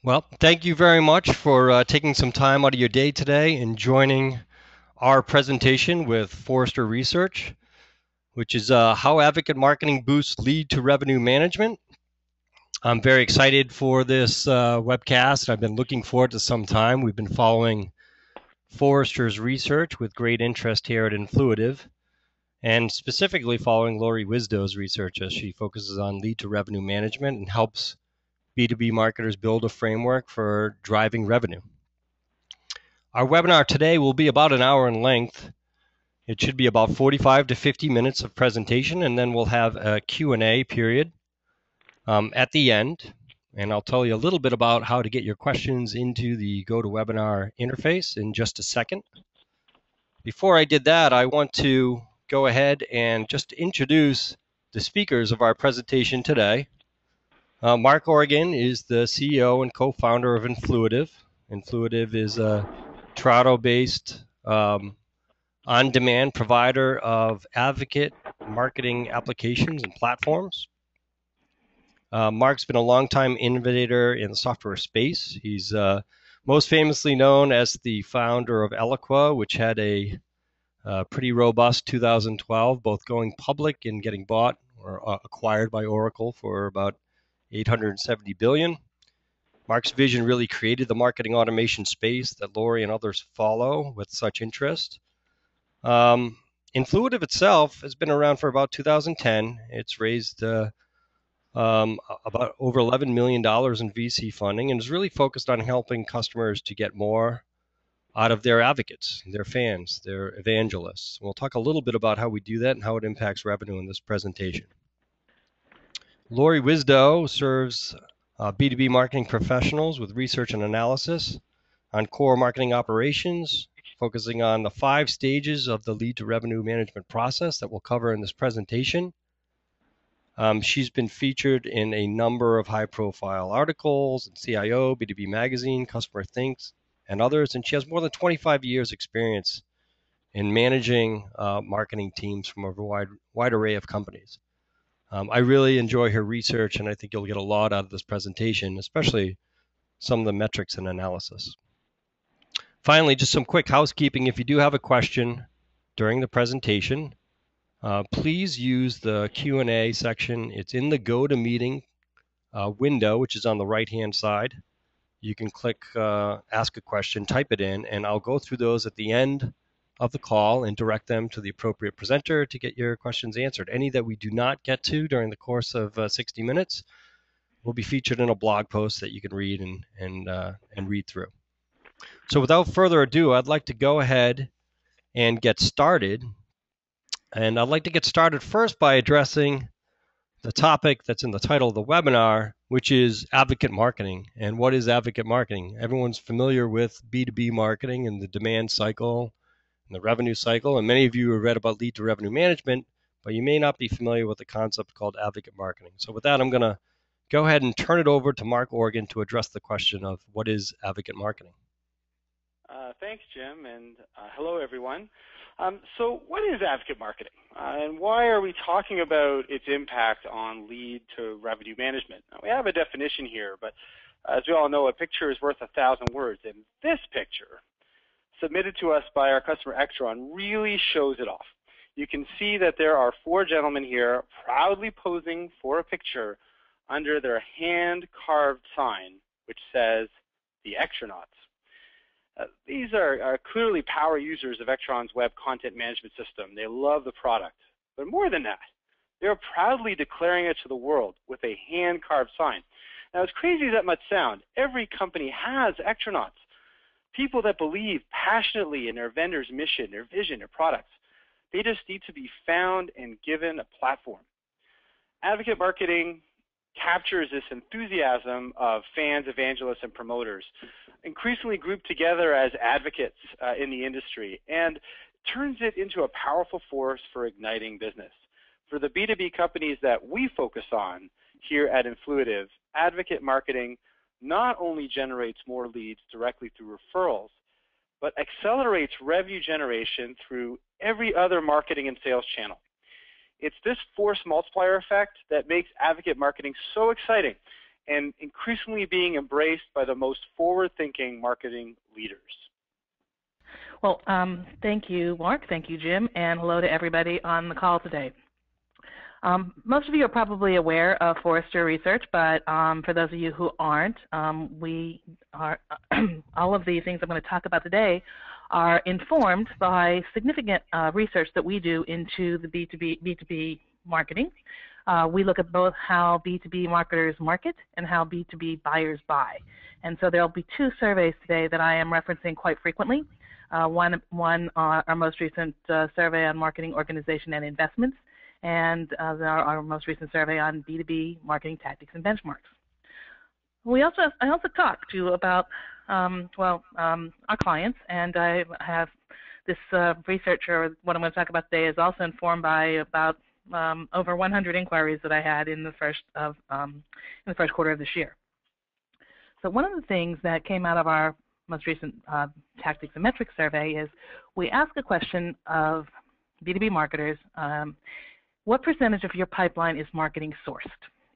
Well, thank you very much for taking some time out of your day today and joining our presentation with Forrester Research, which is how advocate marketing boosts lead to revenue management. I'm very excited for this webcast. I've been looking forward to some time. We've been following Forrester's research with great interest here at Influitive, and specifically following Lori Wisdow's research as she focuses on lead to revenue management and helps B2B marketers build a framework for driving revenue. Our webinar today will be about an hour in length. It should be about 45 to 50 minutes of presentation, and then we'll have a Q&A period at the end. And I'll tell you a little bit about how to get your questions into the GoToWebinar interface in just a second. Before I did that, I want to go ahead and just introduce the speakers of our presentation today. Mark Organ is the CEO and co-founder of Influitive. Influitive is a Toronto-based on-demand provider of advocate marketing applications and platforms. Mark's been a longtime innovator in the software space. He's most famously known as the founder of Eloqua, which had a pretty robust 2012, both going public and getting bought or acquired by Oracle for about $870 billion. Mark's vision really created the marketing automation space that Lori and others follow with such interest. Influitive itself has been around for about 2010. It's raised about over $11 million in VC funding and is really focused on helping customers to get more out of their advocates, their fans, their evangelists. We'll talk a little bit about how we do that and how it impacts revenue in this presentation. Lori Wisdow serves B2B marketing professionals with research and analysis on core marketing operations, focusing on the 5 stages of the lead to revenue management process that we'll cover in this presentation. She's been featured in a number of high-profile articles in CIO, B2B Magazine, Customer Thinks, and others, and she has more than 25 years experience in managing marketing teams from a wide array of companies. I really enjoy her research, and I think you'll get a lot out of this presentation, especially some of the metrics and analysis. Finally, just some quick housekeeping. If you do have a question during the presentation, please use the Q&A section. It's in the Go to Meeting window, which is on the right-hand side. You can click Ask a Question, type it in, and I'll go through those at the end of the call and direct them to the appropriate presenter to get your questions answered. Any that we do not get to during the course of 60 minutes will be featured in a blog post that you can read and read through. So without further ado, I'd like to go ahead and get started. And I'd like to get started first by addressing the topic that's in the title of the webinar, which is advocate marketing. And what is advocate marketing? Everyone's familiar with B2B marketing and the demand cycle and the revenue cycle, and many of you have read about lead to revenue management, but you may not be familiar with the concept called advocate marketing. So with that, I'm going to go ahead and turn it over to Mark Organ to address the question of what is advocate marketing. Thanks, Jim, and hello, everyone. So what is advocate marketing, and why are we talking about its impact on lead to revenue management? Now, we have a definition here, but as we all know, a picture is worth 1,000 words, and this picture, submitted to us by our customer Extron, really shows it off. You can see that there are 4 gentlemen here proudly posing for a picture under their hand-carved sign, which says, the Extronauts. These are clearly power users of Extron's web content management system. They love the product. But more than that, they're proudly declaring it to the world with a hand-carved sign. Now, as crazy as that might sound, every company has Extronauts, people that believe passionately in their vendor's mission, their vision, their products. They just need to be found and given a platform. Advocate marketing captures this enthusiasm of fans, evangelists, and promoters, increasingly grouped together as advocates in the industry, and turns it into a powerful force for igniting business. For the B2B companies that we focus on here at Influitive, advocate marketing not only generates more leads directly through referrals, but accelerates revenue generation through every other marketing and sales channel. It's this force multiplier effect that makes advocate marketing so exciting and increasingly being embraced by the most forward-thinking marketing leaders? Well, thank you, Mark. Thank you, Jim, and hello to everybody on the call today. Most of you are probably aware of Forrester research, but for those of you who aren't, we are all of the things I'm going to talk about today are informed by significant research that we do into the B2B marketing. We look at both how B2B marketers market and how B2B buyers buy. And so there will be two surveys today that I am referencing quite frequently. One our most recent survey on marketing organization and investments, and our most recent survey on B2B marketing tactics and benchmarks. I also talk to you about our clients, and I have this research, or what I'm going to talk about today, is also informed by about over 100 inquiries that I had in the first quarter of this year. So one of the things that came out of our most recent tactics and metrics survey is we ask a question of B2B marketers. What percentage of your pipeline is marketing sourced?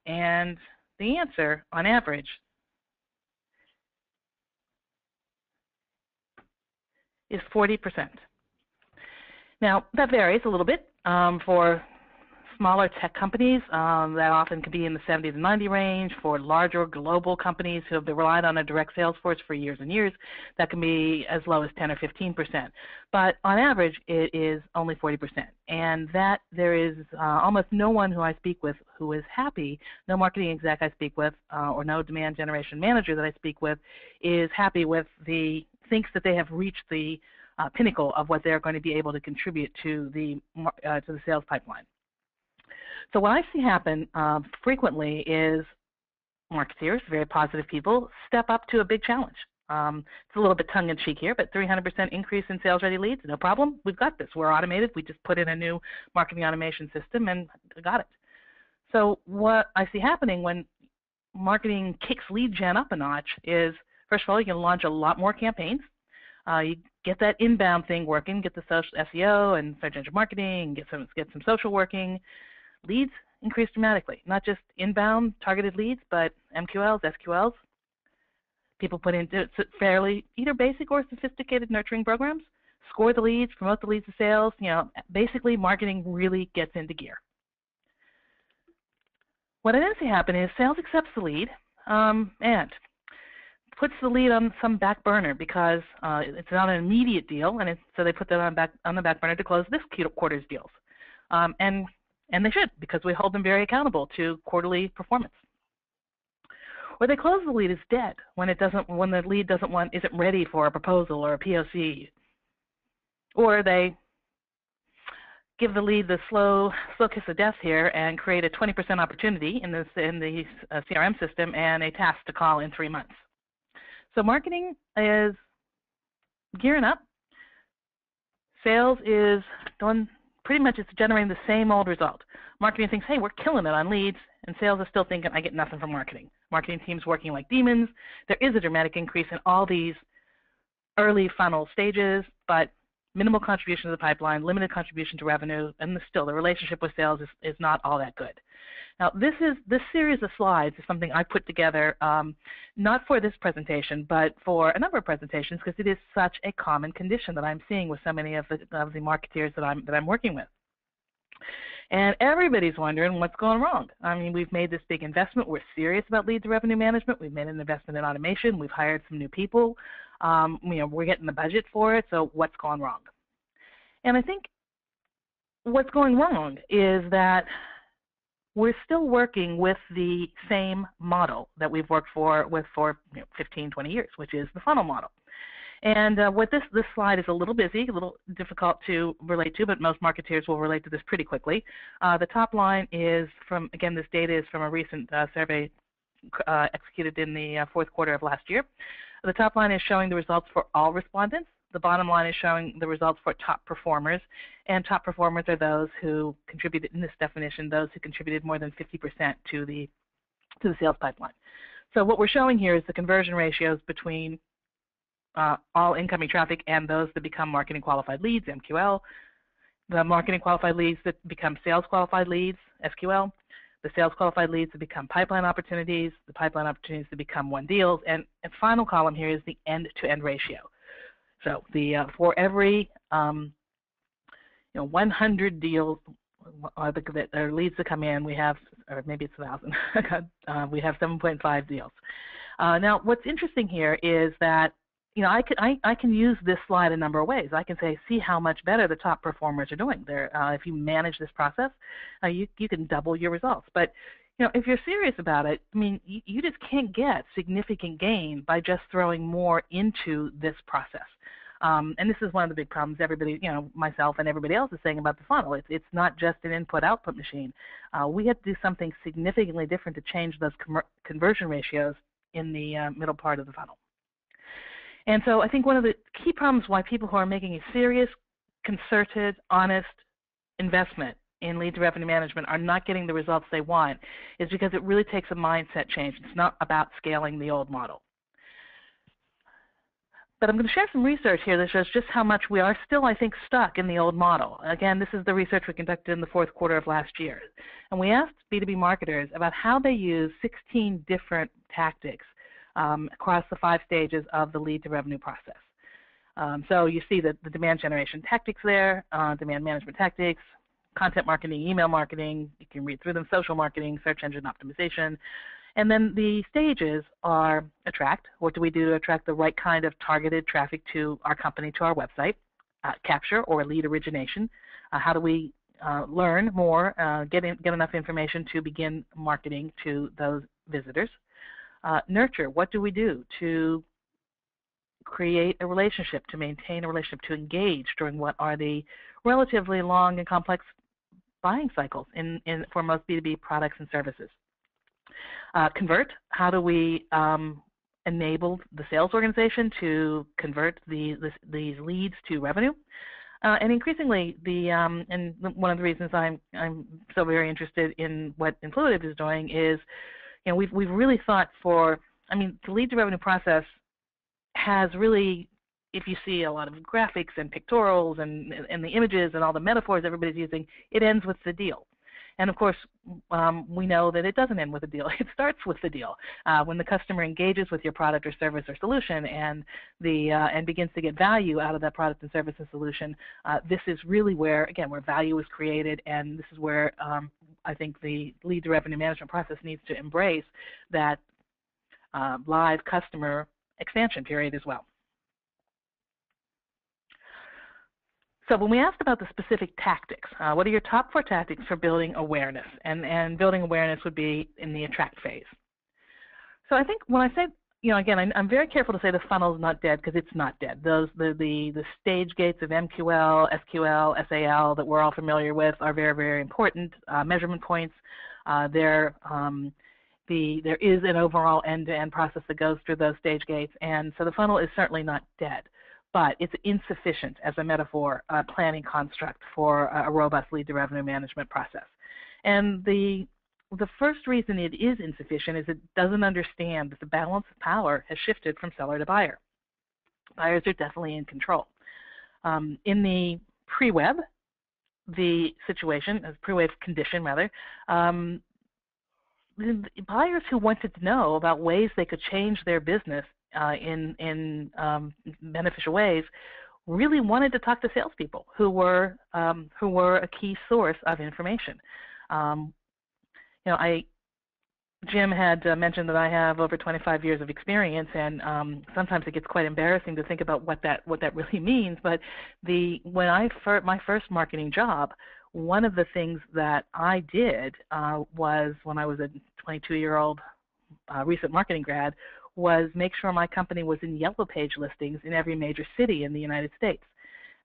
And the answer, on average, is 40%. Now, that varies a little bit. For smaller tech companies, that often can be in the 70 to 90 range. For larger global companies who have relied on a direct sales force for years and years, that can be as low as 10 or 15%. But on average, it is only 40%. And that there is almost no one who I speak with who is happy, no marketing exec I speak with, or no demand generation manager that I speak with is happy with thinks that they have reached the pinnacle of what they're going to be able to contribute to the sales pipeline. So what I see happen frequently is marketeers, very positive people, step up to a big challenge. It's a little bit tongue-in-cheek here, but 300% increase in sales-ready leads, no problem. We've got this. We're automated. We just put in a new marketing automation system and got it. So what I see happening when marketing kicks lead gen up a notch is, first of all, you can launch a lot more campaigns. You get that inbound thing working, get the social SEO and search engine marketing, get some social working. Leads increase dramatically, not just inbound targeted leads, but MQLs, SQLs. People put into fairly either basic or sophisticated nurturing programs, score the leads, promote the leads to sales. Basically marketing really gets into gear. What I then see happen is sales accepts the lead and puts the lead on some back burner because it's not an immediate deal, and so they put that on the back burner to close this quarter's deals. And they should, because we hold them very accountable to quarterly performance. Or they close the lead as dead when the lead isn't ready for a proposal or a POC. Or they give the lead the slow kiss of death here and create a 20% opportunity in the CRM system and a task to call in 3 months. So marketing is gearing up. Sales is done. Pretty much it's generating the same old result. Marketing thinks, hey, we're killing it on leads, and sales is still thinking, I get nothing from marketing. Marketing teams working like demons. There is a dramatic increase in all these early funnel stages, but minimal contribution to the pipeline, limited contribution to revenue, and still the relationship with sales is not all that good. Now, this series of slides is something I put together not for this presentation, but for a number of presentations because it is such a common condition that I'm seeing with so many of the marketeers that I'm working with. And everybody's wondering what's going wrong. I mean, we've made this big investment. We're serious about lead to revenue management. We've made an investment in automation. We've hired some new people. We're getting the budget for it. So what's gone wrong? And I think what's going wrong is that we're still working with the same model that we've worked for 15, 20 years, which is the funnel model. And what this slide is a little busy, a little difficult to relate to, but most marketeers will relate to this pretty quickly. The top line is from, again, this data is from a recent survey executed in the fourth quarter of last year. The top line is showing the results for all respondents. The bottom line is showing the results for top performers, and top performers are those who contributed, in this definition, those who contributed more than 50% to the sales pipeline. So what we're showing here is the conversion ratios between all incoming traffic and those that become marketing qualified leads, MQL, the marketing qualified leads that become sales qualified leads, SQL, the sales qualified leads to become pipeline opportunities, the pipeline opportunities to become won deals, and final column here is the end-to-end ratio. So the for every 100 deals or leads to come in, we have, or maybe it's 1,000, we have 7.5 deals. Now, what's interesting here is that I can use this slide a number of ways. I can say, see how much better the top performers are doing. If you manage this process, you can double your results. But if you're serious about it, I mean, you just can't get significant gain by just throwing more into this process. And this is one of the big problems everybody, myself and everybody else is saying about the funnel. It's not just an input-output machine. We have to do something significantly different to change those conversion ratios in the middle part of the funnel. And so I think one of the key problems why people who are making a serious, concerted, honest investment in lead to revenue management are not getting the results they want is because it really takes a mindset change. It's not about scaling the old model. But I'm going to share some research here that shows just how much we are still, I think, stuck in the old model. Again, this is the research we conducted in the fourth quarter of last year. And we asked B2B marketers about how they use 16 different tactics across the 5 stages of the lead to revenue process. So you see the demand generation tactics there, demand management tactics, content marketing, email marketing, you can read through them, social marketing, search engine optimization. And then the stages are attract. What do we do to attract the right kind of targeted traffic to our company, to our website? Capture, or lead origination. How do we learn more, get enough information to begin marketing to those visitors? Nurture. What do we do to create a relationship, to maintain a relationship, to engage during what are the relatively long and complex buying cycles for most B2B products and services? Convert. How do we enable the sales organization to convert these leads to revenue? And increasingly, and one of the reasons I'm so very interested in what Influitive is doing is, we've really thought the lead to revenue process has really, if you see a lot of graphics and pictorials and the images and all the metaphors everybody's using, it ends with the deal. And of course, we know that it doesn't end with a deal. It starts with the deal. When the customer engages with your product or service or solution and begins to get value out of that product and service and solution, this is really where value is created, and this is where I think the lead to revenue management process needs to embrace that live customer expansion period as well. So when we asked about the specific tactics, what are your top 4 tactics for building awareness? And building awareness would be in the attract phase. So I think when I say, again, I'm very careful to say the funnel is not dead, because it's not dead. The stage gates of MQL, SQL, SAL that we're all familiar with are very, very important measurement points. There is an overall end-to-end process that goes through those stage gates, and so the funnel is certainly not dead. But it's insufficient as a metaphor, planning construct for a robust lead to revenue management process. And the first reason it is insufficient is it doesn't understand that the balance of power has shifted from seller to buyer. Buyers are definitely in control. In the pre-web, the situation, as pre-web condition rather, the buyers who wanted to know about ways they could change their business in beneficial ways really wanted to talk to salespeople who were a key source of information. Jim had mentioned that I have over 25 years of experience, and sometimes it gets quite embarrassing to think about what that really means. But my first marketing job, one of the things that I did was, when I was a 22-year-old recent marketing grad, was make sure my company was in yellow page listings in every major city in the United States.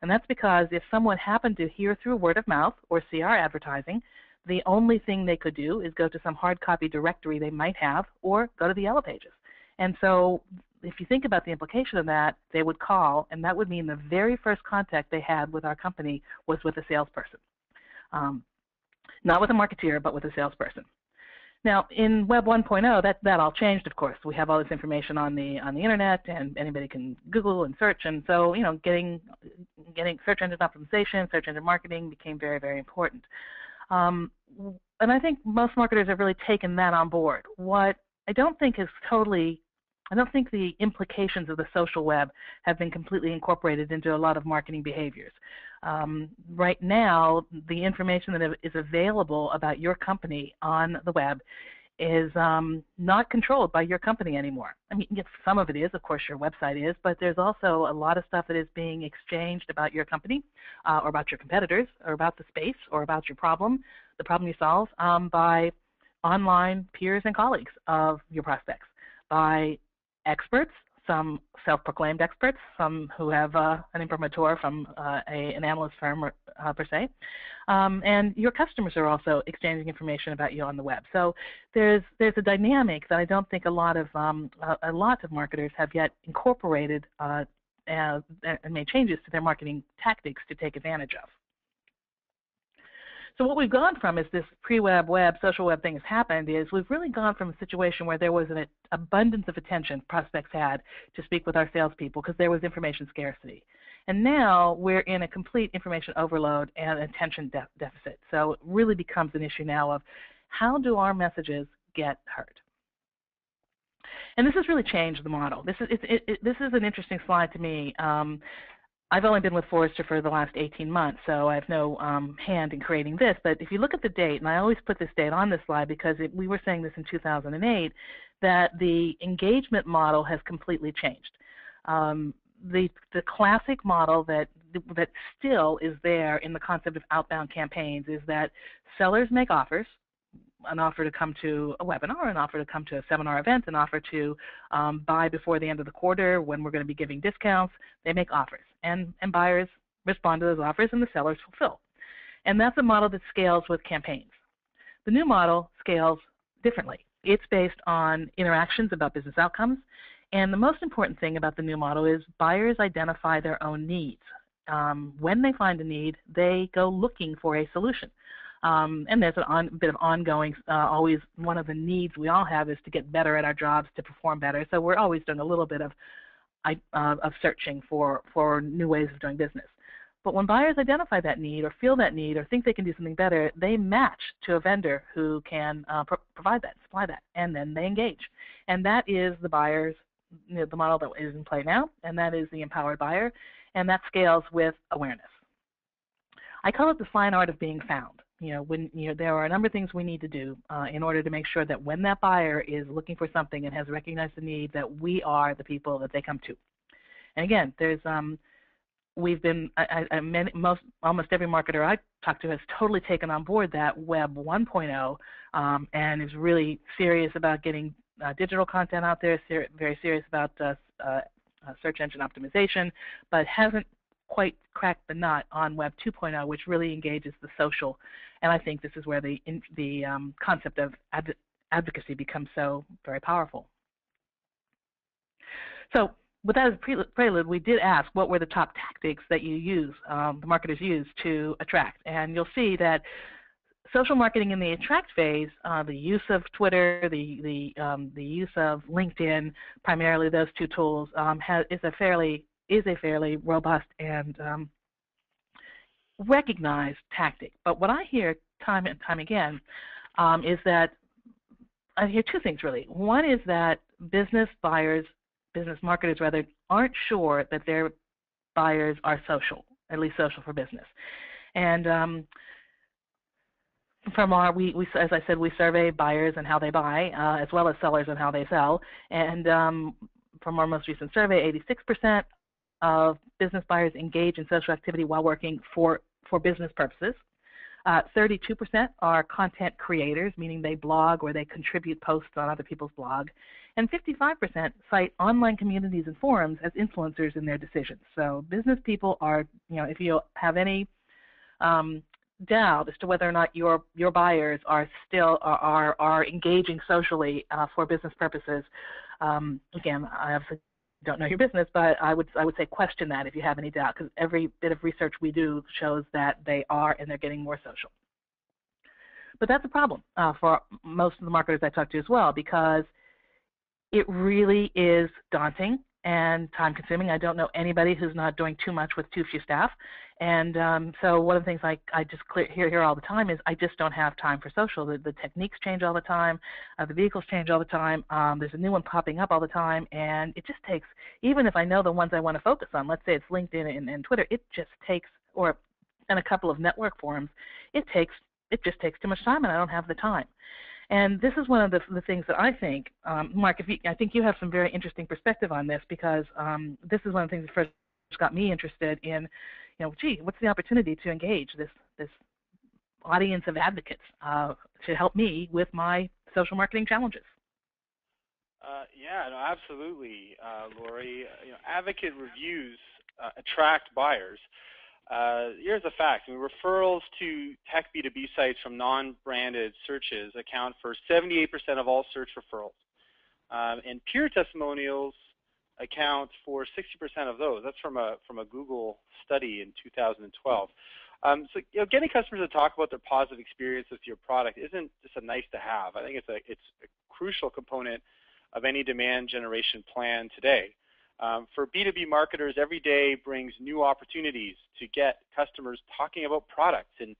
And that's because if someone happened to hear through word of mouth or see our advertising, the only thing they could do is go to some hard copy directory they might have or go to the yellow pages. And so if you think about the implication of that, they would call, and that would mean the very first contact they had with our company was with a salesperson. Not with a marketeer, but with a salesperson. Now, in Web 1.0, that all changed, of course. We have all this information on the internet, and anybody can Google and search. And so, getting search engine optimization, search engine marketing became very, very important. and I think most marketers have really taken that on board. What I don't think is totally, I don't think the implications of the social web have been completely incorporated into a lot of marketing behaviors. Right now, the information that is available about your company on the web is not controlled by your company anymore. I mean, yes, some of it is, of course, your website is, but there's also a lot of stuff that is being exchanged about your company or about your competitors or about the space or about your problem, the problem you solve, by online peers and colleagues of your prospects, by experts, some self-proclaimed experts, some who have an imprimatur from an analyst firm per se, and your customers are also exchanging information about you on the web. So there's a dynamic that I don't think a lot of marketers have yet incorporated and made changes to their marketing tactics to take advantage of. So what we've gone from is this pre-web, web, social web thing has happened is we've really gone from a situation where there was an abundance of attention prospects had to speak with our salespeople because there was information scarcity. And now we're in a complete information overload and attention deficit. So it really becomes an issue now of how do our messages get heard? And this has really changed the model. This is an interesting slide to me. I've only been with Forrester for the last 18 months, so I have no hand in creating this. But if you look at the date, and I always put this date on this slide because we were saying this in 2008, that the engagement model has completely changed. The classic model that still is there in the concept of outbound campaigns is that sellers make offers, an offer to come to a webinar, an offer to come to a seminar event, an offer to buy before the end of the quarter when we're going to be giving discounts. They make offers, and buyers respond to those offers, and the sellers fulfill. And that's a model that scales with campaigns. The new model scales differently. It's based on interactions about business outcomes, and the most important thing about the new model is buyers identify their own needs. When they find a need, they go looking for a solution. And there's a bit of ongoing, always one of the needs we all have is to get better at our jobs, to perform better. So we're always doing a little bit of searching for new ways of doing business. But when buyers identify that need or feel that need or think they can do something better, they match to a vendor who can provide that, supply that, and then they engage. And that is the buyer's, the model that is in play now, and that is the empowered buyer, and that scales with awareness. I call it the fine art of being found. There are a number of things we need to do in order to make sure that when that buyer is looking for something and has recognized the need, that we are the people that they come to. And again, there's almost every marketer I talk to has totally taken on board that Web 1.0 and is really serious about getting digital content out there, very serious about search engine optimization, but hasn't quite cracked the nut on Web 2.0, which really engages the social. And I think this is where the concept of advocacy becomes so very powerful. So with that as a prelude, we did ask what were the top tactics that you use, the marketers use to attract. And you'll see that social marketing in the attract phase, the use of Twitter, the use of LinkedIn, primarily those two tools, is a fairly robust and recognized tactic. But what I hear time and time again is that I hear two things really. One is that business marketers rather, aren't sure that their buyers are social, at least social for business. And from our, as I said, we survey buyers and how they buy, as well as sellers and how they sell. And from our most recent survey, 86% of business buyers engage in social activity while working for business purposes. 32% are content creators, meaning they blog or they contribute posts on other people's blog. And 55% cite online communities and forums as influencers in their decisions. So business people are, if you have any doubt as to whether or not your buyers are still are engaging socially for business purposes, again, I obviously don't know your business, but I would say question that if you have any doubt, because every bit of research we do shows that they are, and they're getting more social. But that's a problem for most of the marketers I talk to as well, because it really is daunting and time-consuming. I don't know anybody who's not doing too much with too few staff. And so one of the things I just hear all the time is I just don't have time for social. The techniques change all the time. The vehicles change all the time. There's a new one popping up all the time. And it just takes, even if I know the ones I want to focus on, let's say it's LinkedIn and Twitter, it just takes, and a couple of network forums, it just takes too much time, and I don't have the time. And this is one of the things that I think, Mark, I think you have some very interesting perspective on this, because this is one of the things that first got me interested in, gee, what's the opportunity to engage this audience of advocates to help me with my social marketing challenges? Yeah, no, absolutely, Lori. Advocate reviews attract buyers. Here's a fact. Referrals to tech B2B sites from non-branded searches account for 78% of all search referrals. And peer testimonials account for 60% of those. That's from a Google study in 2012. So getting customers to talk about their positive experience with your product isn't just a nice to have. I think it's a crucial component of any demand generation plan today. For B2B marketers, every day brings new opportunities to get customers talking about products in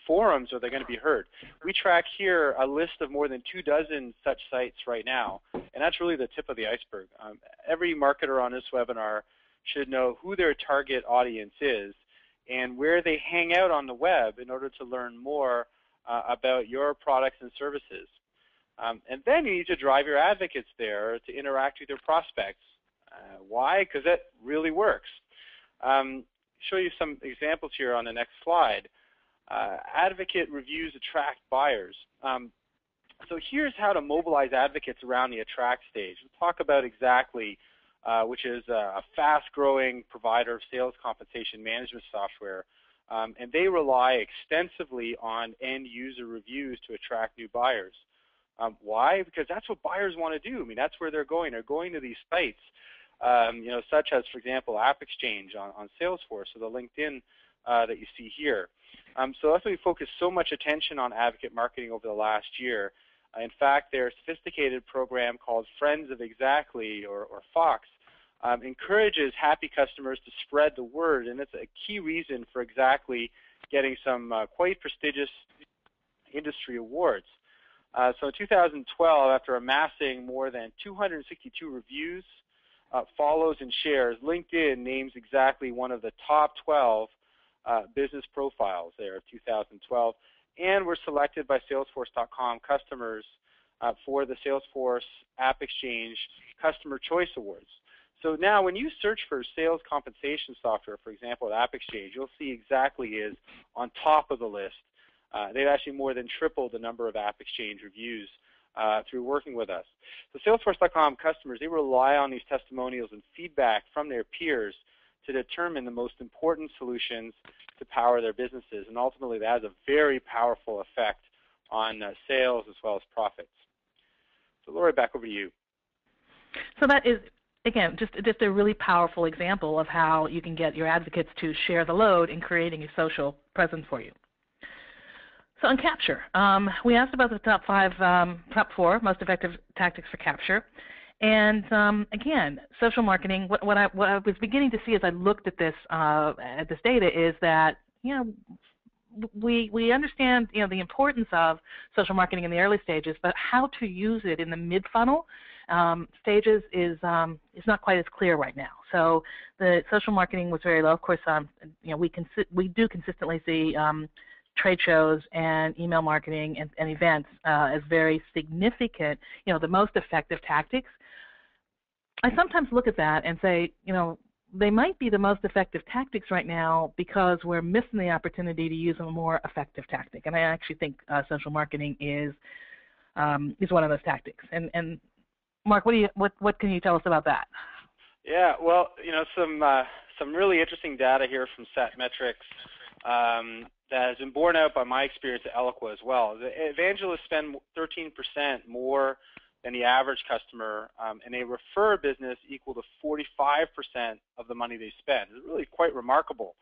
forums where they're going to be heard. We track here a list of more than 24 such sites right now, and that's really the tip of the iceberg. Every marketer on this webinar should know who their target audience is and where they hang out on the web in order to learn more about your products and services. And then you need to drive your advocates there to interact with your prospects. Why? Because that really works. Show you some examples here on the next slide. Advocate reviews attract buyers. So here's how to mobilize advocates around the attract stage. We'll talk about exactly, which is a fast-growing provider of sales compensation management software. And they rely extensively on end-user reviews to attract new buyers. Why? Because that's what buyers want to do. I mean, that's where they're going. They're going to these sites, such as, for example, AppExchange on Salesforce, or the LinkedIn that you see here. So that's why we focus so much attention on advocate marketing over the last year. In fact, their sophisticated program called Friends of Exactly, or Fox, encourages happy customers to spread the word, and it's a key reason for Exactly getting some quite prestigious industry awards. So in 2012, after amassing more than 262 reviews, follows, and shares, LinkedIn names Exactly one of the top 12 business profiles there of 2012, and were selected by Salesforce.com customers for the Salesforce AppExchange Customer Choice Awards. So now when you search for sales compensation software, for example, at AppExchange, you'll see Exactly is on top of the list. They've actually more than tripled the number of AppExchange reviews through working with us. So Salesforce.com customers, they rely on these testimonials and feedback from their peers to determine the most important solutions to power their businesses. And ultimately, that has a very powerful effect on sales as well as profits. So Lori, back over to you. So that is, again, just a really powerful example of how you can get your advocates to share the load in creating a social presence for you. So on capture, we asked about the top 4 most effective tactics for capture. And again, social marketing, what I was beginning to see as I looked at this data is that, we understand, the importance of social marketing in the early stages, but how to use it in the mid-funnel stages is not quite as clear right now. So the social marketing was very low. Of course, we do consistently see trade shows and email marketing and events as very significant, the most effective tactics. I sometimes look at that and say, they might be the most effective tactics right now because we're missing the opportunity to use a more effective tactic. And I actually think social marketing is one of those tactics. And Mark, what can you tell us about that? Yeah, well, some really interesting data here from Satmetrics that has been borne out by my experience at Eloqua as well. The evangelists spend 13% more than the average customer, and they refer business equal to 45% of the money they spend. It's really quite remarkable.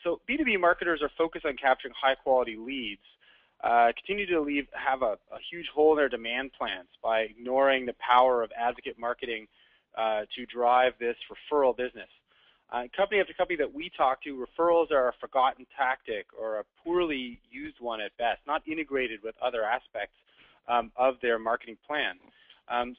So B2B marketers are focused on capturing high-quality leads, continue to have a huge hole in their demand plans by ignoring the power of advocate marketing to drive this referral business. Company after company that we talk to, referrals are a forgotten tactic or a poorly used one at best, not integrated with other aspects of their marketing plan.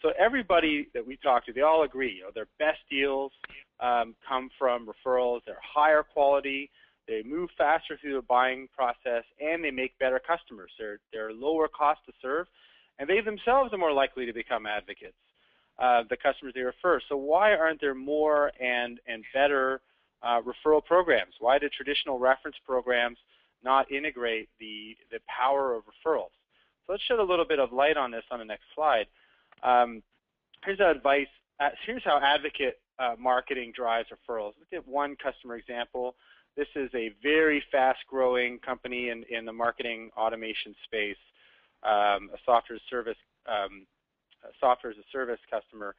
So everybody that we talk to, they all agree, their best deals come from referrals. They're higher quality, they move faster through the buying process, and they make better customers. They're lower cost to serve, and they themselves are more likely to become advocates, the customers they refer. So why aren't there more and better referral programs? Why do traditional reference programs not integrate the power of referrals? So let's shed a little bit of light on this on the next slide. Here's how advocate marketing drives referrals. Look at one customer example. This is a very fast-growing company in the marketing automation space, a software as a service customer.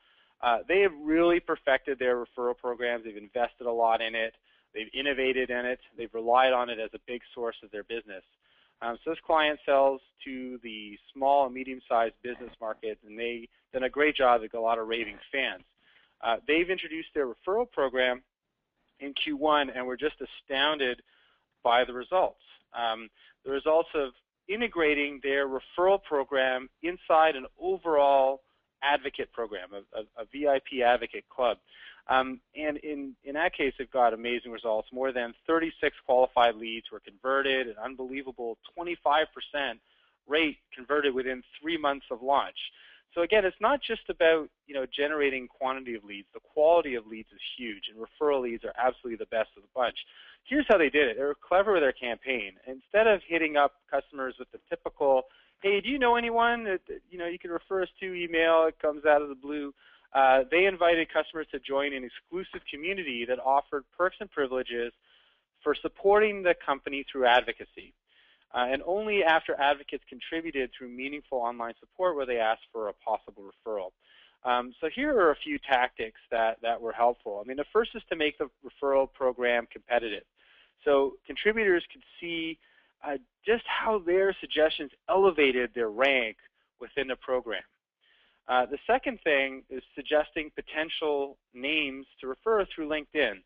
They have really perfected their referral programs. They've invested a lot in it. They've innovated in it. They've relied on it as a big source of their business. So this client sells to the small and medium-sized business market, and they've done a great job. They've got a lot of raving fans. They've introduced their referral program in Q1, and we're just astounded by the results. The results of integrating their referral program inside an overall advocate program, a VIP advocate club. And in that case, they've got amazing results. More than 36 qualified leads were converted, an unbelievable 25% rate converted within 3 months of launch. So again, it's not just about generating quantity of leads. The quality of leads is huge, and referral leads are absolutely the best of the bunch. Here's how they did it. They were clever with their campaign. Instead of hitting up customers with the typical, hey, do you know anyone that you can refer us to email? It comes out of the blue. They invited customers to join an exclusive community that offered perks and privileges for supporting the company through advocacy. And only after advocates contributed through meaningful online support were they asked for a possible referral. So here are a few tactics that were helpful. I mean, the first is to make the referral program competitive. So contributors could see just how their suggestions elevated their rank within the program. The second thing is suggesting potential names to refer through LinkedIn.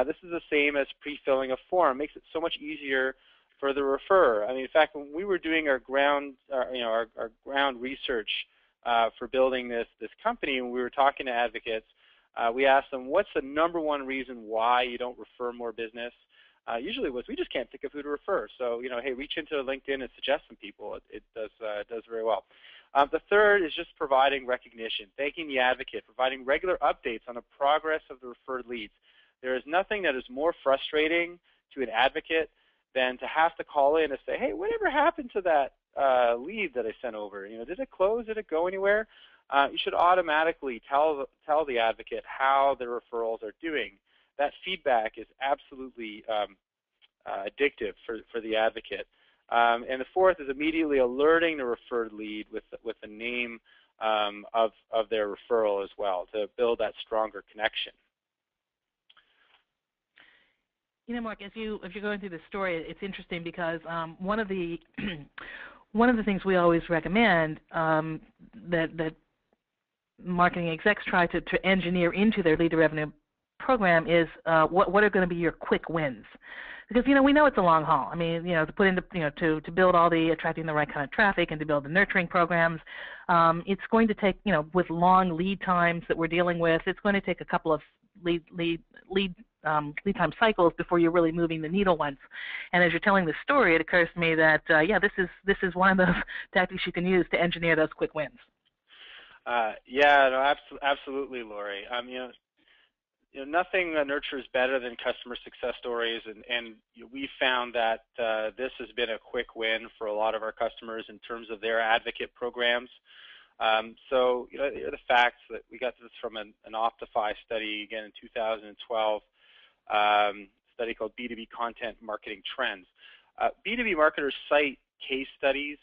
This is the same as pre-filling a form. It makes it so much easier for the referrer. I mean, in fact, when we were doing our ground research for building this company, and we were talking to advocates, we asked them, what's the #1 reason why you don't refer more business? Usually it was, we just can't think of who to refer. So, hey, reach into LinkedIn and suggest some people. It does very well. The third is just providing recognition, thanking the advocate, providing regular updates on the progress of the referred leads. There is nothing that is more frustrating to an advocate than to have to call in and say, hey, whatever happened to that lead that I sent over? Did it close? Did it go anywhere? You should automatically tell the advocate how the referrals are doing. That feedback is absolutely addictive for the advocate. And the fourth is immediately alerting the referred lead with the name of their referral as well to build that stronger connection. Mark, as you're going through the story, it's interesting because one of the things we always recommend that marketing execs try to engineer into their lead to revenue program is what are going to be your quick wins. Because we know it's a long haul. I mean, to put into to build all the attracting the right kind of traffic and to build the nurturing programs, it's going to take with long lead times that we're dealing with. It's going to take a couple of lead time cycles before you're really moving the needle once. And as you're telling this story, it occurs to me that this is one of those tactics you can use to engineer those quick wins. Absolutely, Lori. Nothing nurtures better than customer success stories, and we found that this has been a quick win for a lot of our customers in terms of their advocate programs. So, the facts that we got this from an Optify study again in 2012, study called B2B Content Marketing Trends. B2B marketers cite case studies,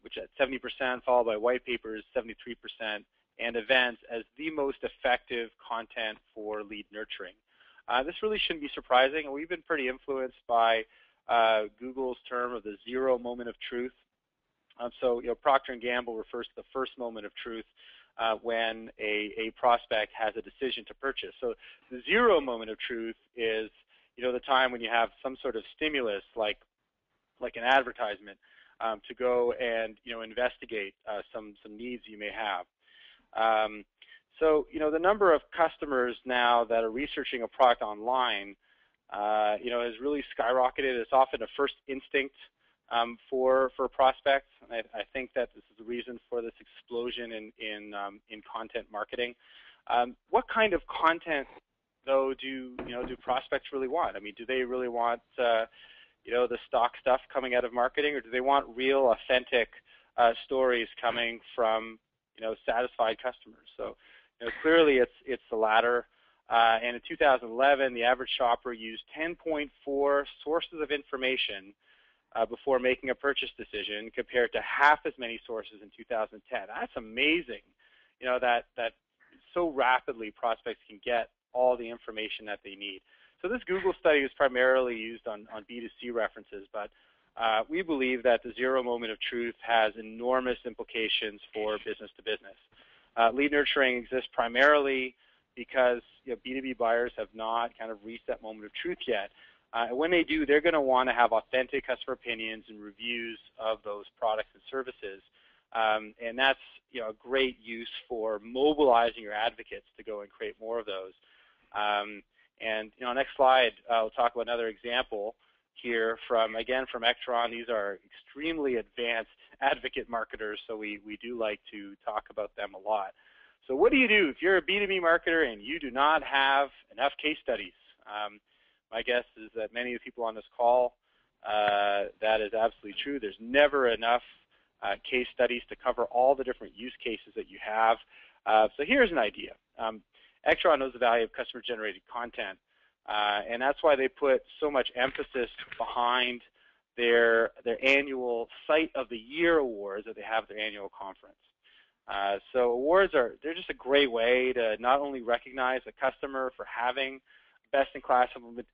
which at 70%, followed by white papers, 73%, and events as the most effective content for lead nurturing. This really shouldn't be surprising. We've been pretty influenced by Google's term of the 0 moment of truth. So, Procter & Gamble refers to the first moment of truth. when a prospect has a decision to purchase. So the zero moment of truth is, the time when you have some sort of stimulus, like an advertisement, to go and investigate some needs you may have. So the number of customers now that are researching a product online, has really skyrocketed. It's often a first instinct for prospects. I think that this is the reason for this explosion in content marketing. What kind of content, though, do prospects really want? I mean, do they really want the stock stuff coming out of marketing, or do they want real, authentic stories coming from satisfied customers? So clearly it's the latter. And in 2011, the average shopper used 10.4 sources of information before making a purchase decision, compared to half as many sources in 2010. That's amazing, that so rapidly prospects can get all the information that they need. So this Google study is primarily used on B2C references, but we believe that the zero moment of truth has enormous implications for business to business. Lead nurturing exists primarily because B2B buyers have not kind of reached that moment of truth yet. And when they do, they're going to want to have authentic customer opinions and reviews of those products and services. And that's a great use for mobilizing your advocates to go and create more of those. And next slide, I'll talk about another example here from Ectron. These are extremely advanced advocate marketers, so we do like to talk about them a lot. So what do you do if you're a B2B marketer and you do not have enough case studies? My guess is that many of the people on this call, that is absolutely true. There's never enough case studies to cover all the different use cases that you have. So here's an idea. Ectron knows the value of customer-generated content, and that's why they put so much emphasis behind their annual Site of the Year awards that they have at their annual conference. So awards they're just a great way to not only recognize a customer for having best-in-class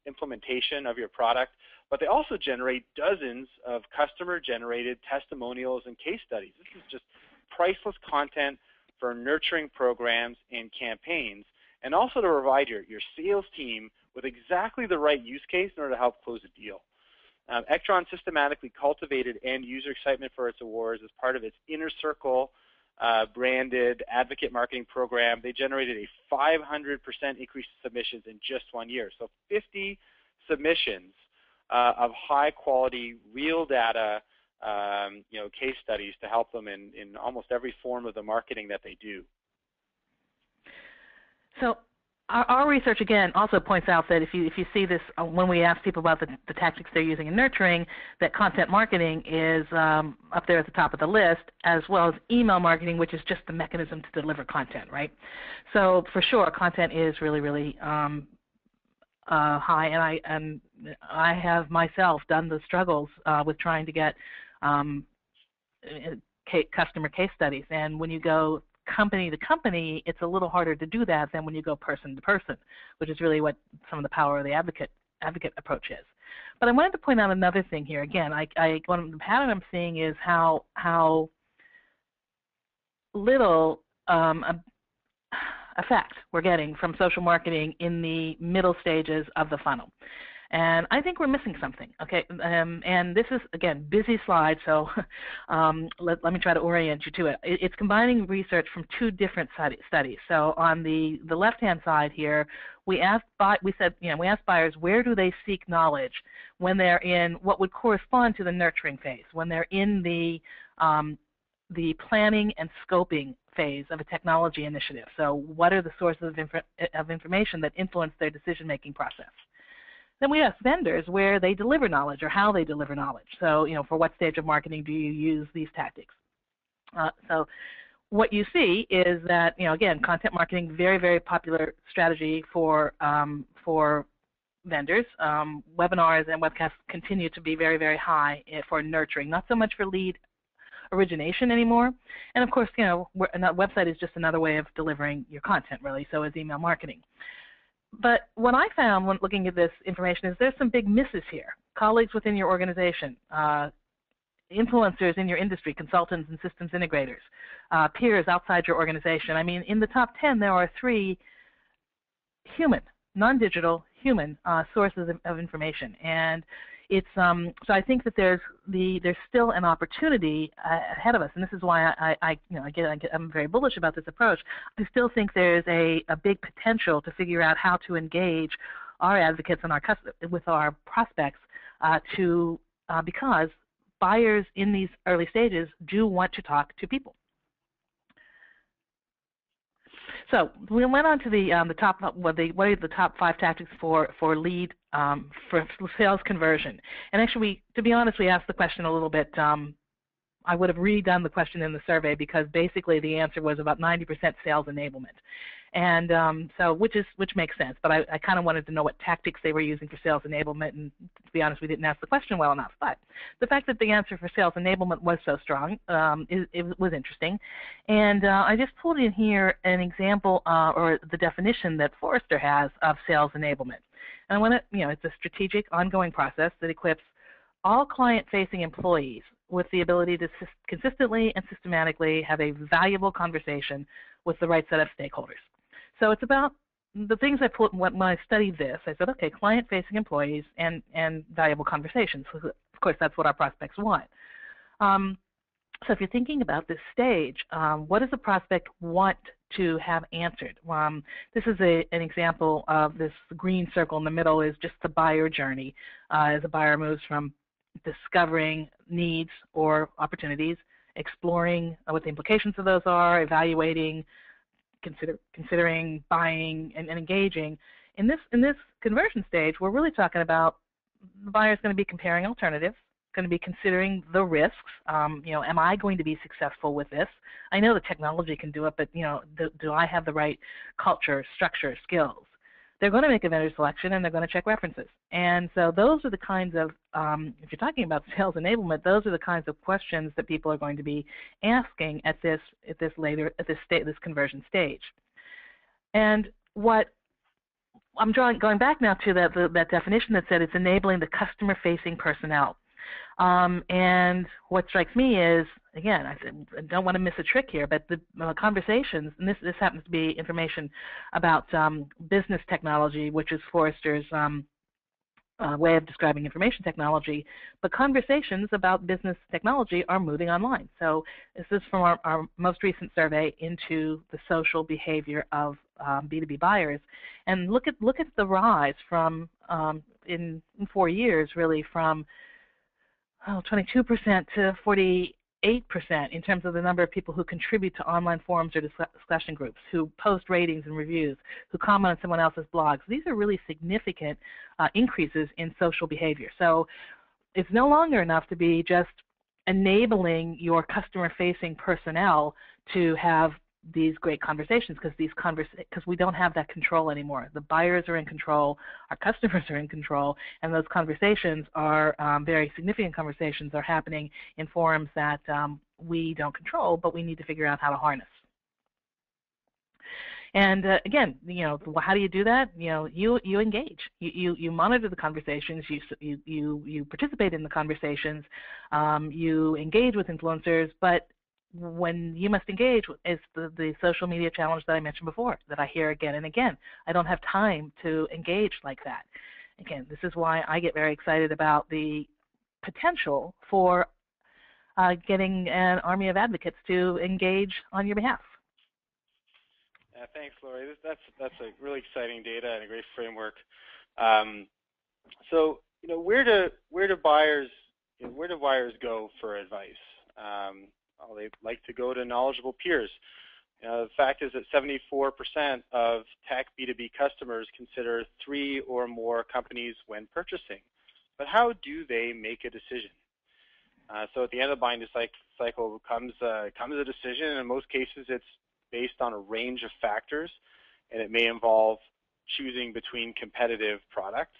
implementation of your product, but they also generate dozens of customer-generated testimonials and case studies. This is just priceless content for nurturing programs and campaigns, and also to provide your sales team with exactly the right use case in order to help close a deal. Ectron systematically cultivated end-user excitement for its awards as part of its Inner Circle branded advocate marketing program. They generated a 500% increase in submissions in just 1 year. So 50 submissions of high-quality, real data, case studies to help them in almost every form of the marketing that they do. So our research, again, also points out that if you see this, when we ask people about the tactics they're using in nurturing, that content marketing is up there at the top of the list, as well as email marketing, which is just the mechanism to deliver content, right? So for sure, content is really, really high, and I have myself done the struggles with trying to get customer case studies, and when you go company to company, it's a little harder to do that than when you go person to person, which is really what some of the power of the advocate approach is. But I wanted to point out another thing here. Again, one of the pattern I'm seeing is how little effect we're getting from social marketing in the middle stages of the funnel. And I think we're missing something, okay? And this is, again, busy slide, so let me try to orient you to it. It's combining research from two different studies. So on the left-hand side here, we asked buyers, where do they seek knowledge when they're in what would correspond to the nurturing phase, when they're in the planning and scoping phase of a technology initiative. So what are the sources of information that influence their decision-making process? Then we ask vendors where they deliver knowledge or how they deliver knowledge. So, for what stage of marketing do you use these tactics? So what you see is that, again, content marketing, very, very popular strategy for vendors. Webinars and webcasts continue to be very, very high for nurturing, not so much for lead origination anymore. And of course, a website is just another way of delivering your content, really, so is email marketing. But what I found when looking at this information is there's some big misses here. Colleagues within your organization, influencers in your industry, consultants and systems integrators, peers outside your organization. I mean, in the top 10, there are 3 human, non-digital, human sources of information, and it's so I think that there's still an opportunity ahead of us, and this is why I'm very bullish about this approach. I still think there's a big potential to figure out how to engage our advocates and with our prospects because buyers in these early stages do want to talk to people. So we went on to the top. What are the top 5 tactics for lead for sales conversion? And actually, to be honest, we asked the question a little bit. I would have redone the question in the survey because basically the answer was about 90% sales enablement, and so which makes sense. But I kind of wanted to know what tactics they were using for sales enablement, and to be honest, we didn't ask the question well enough. But the fact that the answer for sales enablement was so strong, it was interesting, and I just pulled in here an example or the definition that Forrester has of sales enablement. And I want to, it's a strategic, ongoing process that equips all client-facing employees with the ability to consistently and systematically have a valuable conversation with the right set of stakeholders. So it's about the things I put when I studied this. I said, okay, client-facing employees and valuable conversations. Of course, that's what our prospects want. So if you're thinking about this stage, what does the prospect want to have answered? This is an example of this green circle in the middle is just the buyer journey as a buyer moves from discovering needs or opportunities, exploring what the implications of those are, evaluating, considering, buying, and engaging. In this conversion stage, we're really talking about the buyer's going to be comparing alternatives, going to be considering the risks. Am I going to be successful with this? I know the technology can do it, but do I have the right culture, structure, skills? They're going to make a vendor selection, and they're going to check references. And so those are the kinds of, if you're talking about sales enablement, those are the kinds of questions that people are going to be asking at this conversion stage. And what I'm going back now to that definition that said it's enabling the customer-facing personnel. And what strikes me is, again, I don't want to miss a trick here, but the conversations, and this happens to be information about business technology, which is Forrester's way of describing information technology, but conversations about business technology are moving online. So this is from our most recent survey into the social behavior of B2B buyers, and look at the rise from in 4 years, really, from 22% to 48% in terms of the number of people who contribute to online forums or discussion groups, who post ratings and reviews, who comment on someone else's blogs. These are really significant increases in social behavior. So it's no longer enough to be just enabling your customer-facing personnel to have these great conversations, because we don't have that control anymore. The buyers are in control, our customers are in control, and those conversations are very significant conversations are happening in forums that we don't control, but we need to figure out how to harness. And again, how do you do that? You engage. You monitor the conversations. You participate in the conversations. You engage with influencers, but when you must engage is the social media challenge that I mentioned before, that I hear again and again. I don't have time to engage like that. Again, this is why I get very excited about the potential for getting an army of advocates to engage on your behalf. Yeah, thanks, Lori. That's a really exciting data and a great framework. So, where do buyers go for advice? They like to go to knowledgeable peers. The fact is that 74% of tech B2B customers consider 3 or more companies when purchasing. But how do they make a decision? So at the end of the buying cycle comes a decision, and in most cases it's based on a range of factors, and it may involve choosing between competitive products.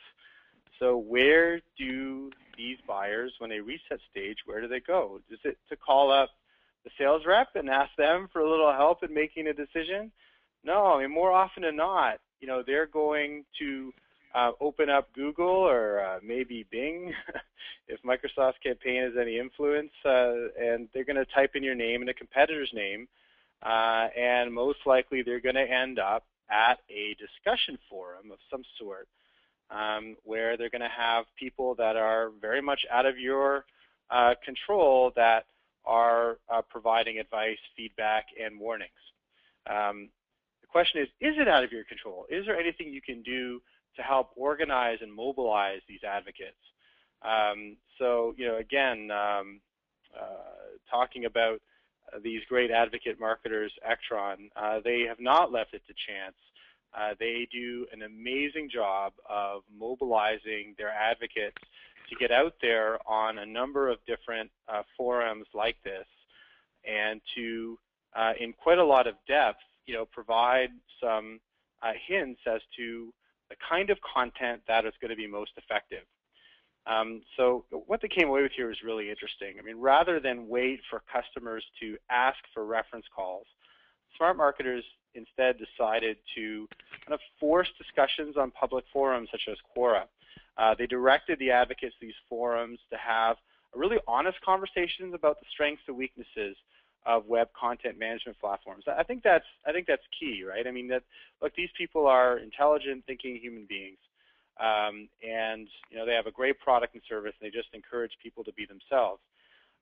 So where do these buyers, when they reach that stage, where do they go? Is it to call up the sales rep and ask them for a little help in making a decision? No, I mean, more often than not, they're going to open up Google or maybe Bing, if Microsoft's campaign has any influence, and they're going to type in your name and a competitor's name, and most likely they're going to end up at a discussion forum of some sort, where they're going to have people that are very much out of your control that are providing advice, feedback, and warnings. The question is it out of your control? Is there anything you can do to help organize and mobilize these advocates? So, again, talking about these great advocate marketers, Ectron, they have not left it to chance. They do an amazing job of mobilizing their advocates to get out there on a number of different forums like this, and to, in quite a lot of depth, provide some hints as to the kind of content that is going to be most effective. So what they came away with here is really interesting. I mean, rather than wait for customers to ask for reference calls, smart marketers instead decided to kind of force discussions on public forums such as Quora. They directed the advocates of these forums to have really honest conversations about the strengths and weaknesses of web content management platforms. I think that's key, right? I mean, look, these people are intelligent, thinking human beings, and they have a great product and service, and they just encourage people to be themselves.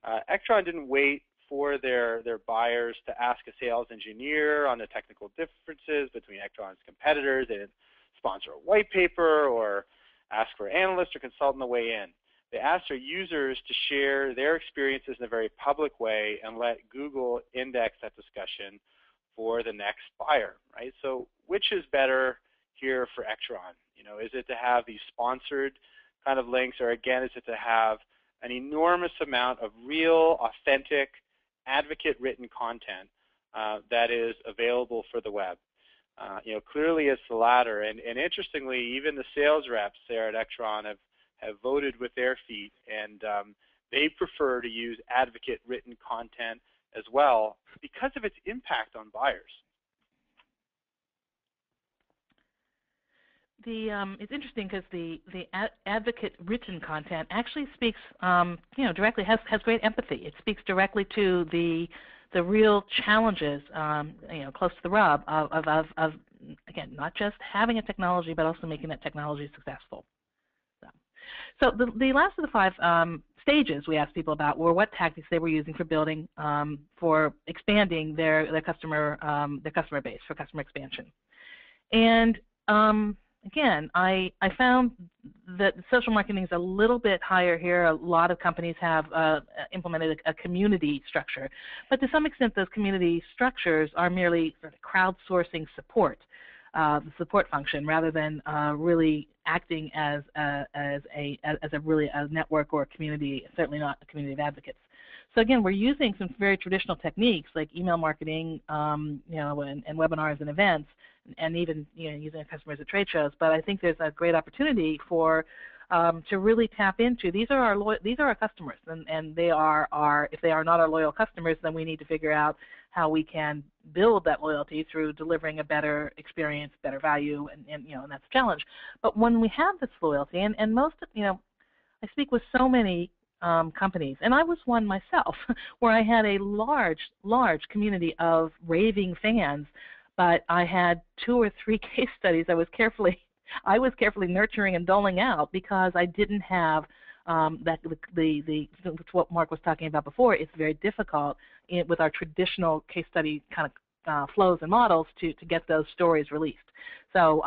Ectron didn't wait for their buyers to ask a sales engineer on the technical differences between Ectron's competitors. They didn't sponsor a white paper or ask for analysts or consultant to weigh in. They asked their users to share their experiences in a very public way and let Google index that discussion for the next buyer, right? So which is better here for Ectron? Is it to have these sponsored kind of links, or again, is it to have an enormous amount of real, authentic, advocate-written content that is available for the web? Clearly it's the latter, and interestingly, even the sales reps there at Ectron have voted with their feet, and they prefer to use advocate-written content as well because of its impact on buyers. It's interesting because the advocate-written content actually speaks, directly, has great empathy. It speaks directly to the real challenges, close to the rub of again, not just having a technology, but also making that technology successful. So the last of the 5 stages we asked people about were what tactics they were using for building, for expanding their customer base, for customer expansion. And again, I found that social marketing is a little bit higher here. A lot of companies have implemented a community structure, but to some extent those community structures are merely sort of crowdsourcing support, the support function, rather than really acting as really a network or a community, certainly not a community of advocates. So again, we're using some very traditional techniques like email marketing, and webinars and events, and even using our customers at trade shows. But I think there's a great opportunity for to really tap into. These are our customers, and they are if they are not our loyal customers, then we need to figure out how we can build that loyalty through delivering a better experience, better value, and that's a challenge. But when we have this loyalty, and most I speak with so many companies, and I was one myself, where I had a large community of raving fans, but I had 2 or 3 case studies I was carefully nurturing and doling out because I didn't have what Mark was talking about before. It's very difficult with our traditional case study kind of flows and models to get those stories released. So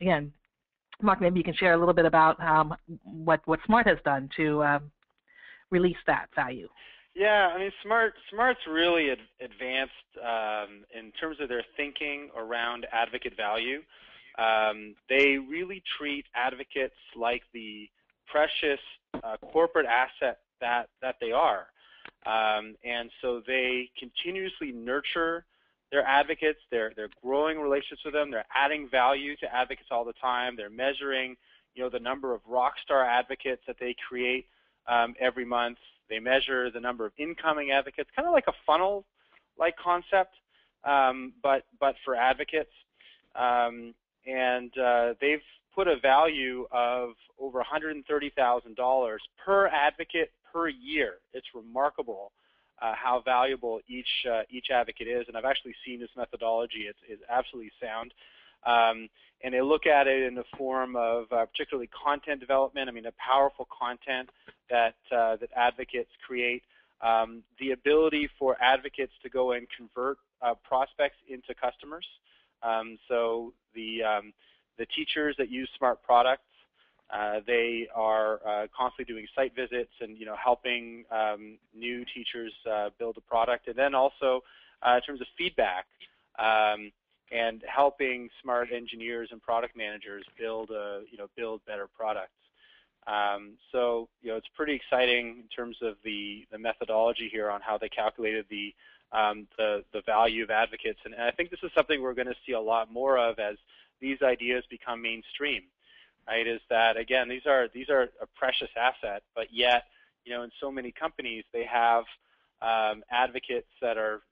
again, Mark, maybe you can share a little bit about what Smart has done to release that value. Yeah, I mean, Smart's really advanced in terms of their thinking around advocate value. They really treat advocates like the precious corporate asset that they are. And so they continuously nurture their advocates. They're growing relationships with them. They're adding value to advocates all the time. They're measuring, the number of rock star advocates that they create every month. They measure the number of incoming advocates, kind of like a funnel-like concept, but for advocates. and they've put a value of over $130,000 per advocate per year. It's remarkable how valuable each advocate is, and I've actually seen this methodology. It's absolutely sound. And they look at it in the form of particularly content development. I mean, the powerful content that advocates create, the ability for advocates to go and convert prospects into customers. So the teachers that use smart products, they are constantly doing site visits and helping new teachers build a product, and then also in terms of feedback and helping smart engineers and product managers build better products. So it's pretty exciting in terms of the methodology here on how they calculated the value of advocates, and I think this is something we're going to see a lot more of as these ideas become mainstream. Right? Is that, again, these are a precious asset, but yet in so many companies they have advocates that are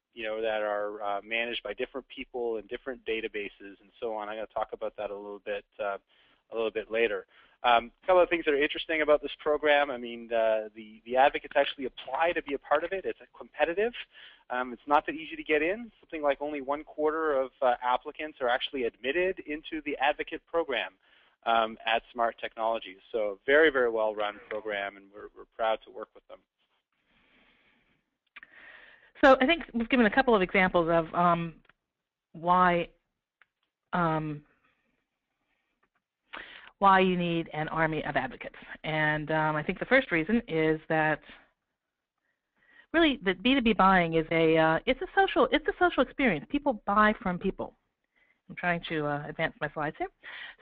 managed by different people in different databases and so on. I'm going to talk about that a little bit later. A couple of things that are interesting about this program. I mean, the advocates actually apply to be a part of it. It's competitive. It's not that easy to get in. Something like only 1/4 of applicants are actually admitted into the advocate program at Smart Technologies. So very, very well run program, and we're proud to work with them. So I think we've given a couple of examples of why you need an army of advocates. And I think the first reason is that really that B2B buying is it's a social experience. People buy from people. I'm trying to advance my slides here.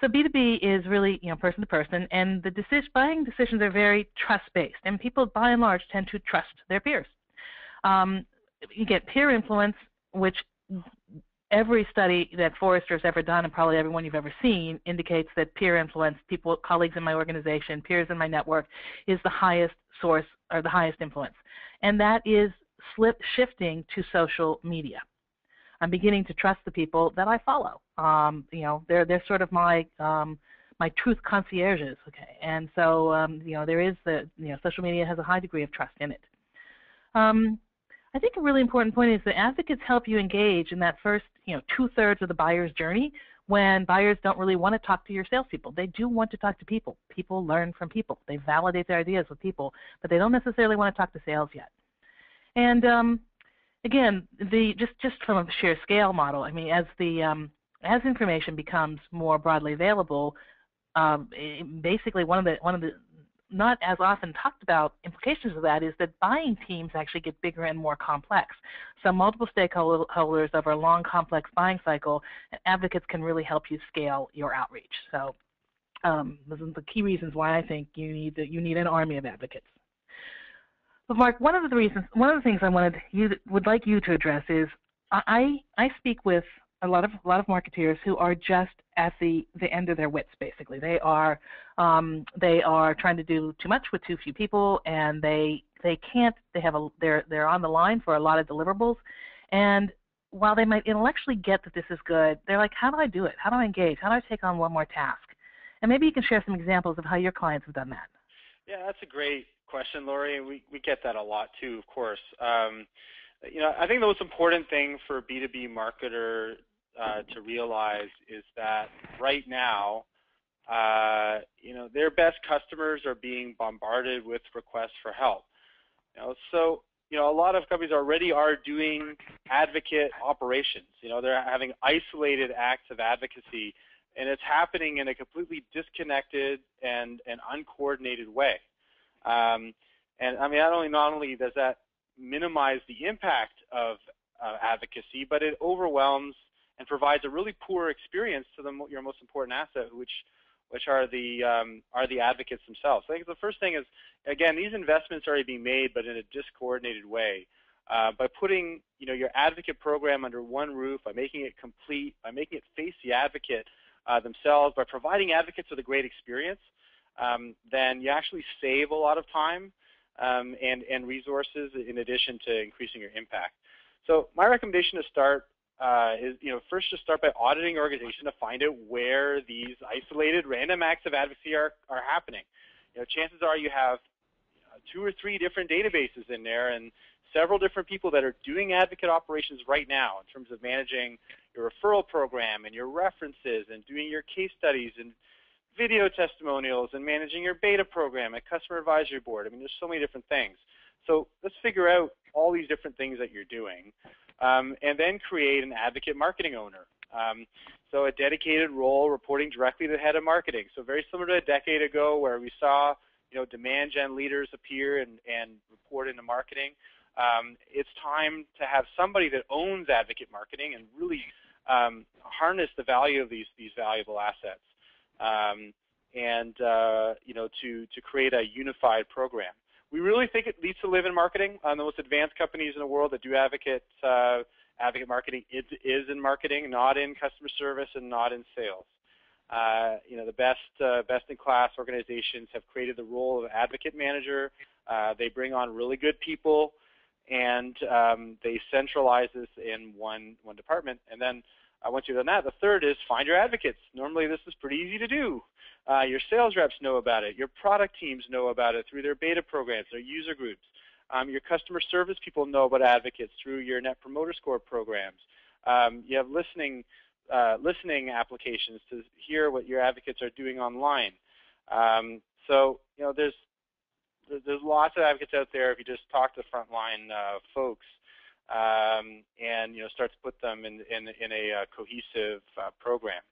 So B2B is really person to person, and the buying decisions are very trust-based, and people by and large tend to trust their peers. You get peer influence, which every study that Forrester's ever done, and probably everyone you've ever seen, indicates that peer influence, colleagues in my organization, peers in my network, is the highest source or the highest influence. And that is shifting to social media. I'm beginning to trust the people that I follow. They're sort of my truth concierges. Okay, and so there is social media has a high degree of trust in it. I think a really important point is that advocates help you engage in that first 2/3 of the buyer's journey, when buyers don't really want to talk to your salespeople. They do want to talk to people. People learn from people. They validate their ideas with people, but they don't necessarily want to talk to sales yet. And again, just from a sheer scale model, I mean, as information becomes more broadly available, basically one of the not as often talked about implications of that is that buying teams actually get bigger and more complex. So multiple stakeholders over a long, complex buying cycle, advocates can really help you scale your outreach. So those are the key reasons why I think you need an army of advocates. But Mark, one of the things I would like you to address is I speak with a lot of marketeers who are just at the end of their wits. Basically, they are trying to do too much with too few people, and they can't. They're on the line for a lot of deliverables, and while they might intellectually get that this is good, they're like, how do I do it? How do I engage? How do I take on one more task? And maybe you can share some examples of how your clients have done that. Yeah, that's a great question, Lori, and we get that a lot too, of course. I think the most important thing for a B2B marketer to realize is that right now, their best customers are being bombarded with requests for help. So a lot of companies already are doing advocate operations. They're having isolated acts of advocacy, and it's happening in a completely disconnected and uncoordinated way. And I mean, not only does that minimize the impact of advocacy, but it overwhelms and provides a really poor experience to your most important asset, which are the advocates themselves. So I think the first thing is, again, these investments are already being made, but in a discoordinated way. By putting your advocate program under one roof, by making it complete, by making it face the advocate themselves, by providing advocates with a great experience, then you actually save a lot of time and resources in addition to increasing your impact. So my recommendation to start is, first just start by auditing your organization to find out where these isolated random acts of advocacy are happening. Chances are you have 2 or 3 different databases in there and several different people that are doing advocate operations right now in terms of managing your referral program and your references and doing your case studies and video testimonials and managing your beta program and customer advisory board. I mean, there's so many different things. So let's figure out all these different things that you're doing and then create an advocate marketing owner. So a dedicated role reporting directly to the head of marketing. So very similar to a decade ago where we saw demand gen leaders appear and report into marketing. It's time to have somebody that owns advocate marketing and really harness the value of these valuable assets, to create a unified program. We really think it needs to live in marketing. The most advanced companies in the world that do advocate marketing is in marketing, not in customer service and not in sales. The best-in-class organizations have created the role of advocate manager. They bring on really good people, and they centralize this in one department. And then once you've done that, the third is find your advocates. Normally, this is pretty easy to do. Your sales reps know about it. Your product teams know about it through their beta programs, their user groups. Your customer service people know about advocates through your Net Promoter Score programs. You have listening applications to hear what your advocates are doing online. There's lots of advocates out there if you just talk to frontline folks and start to put them in a cohesive program.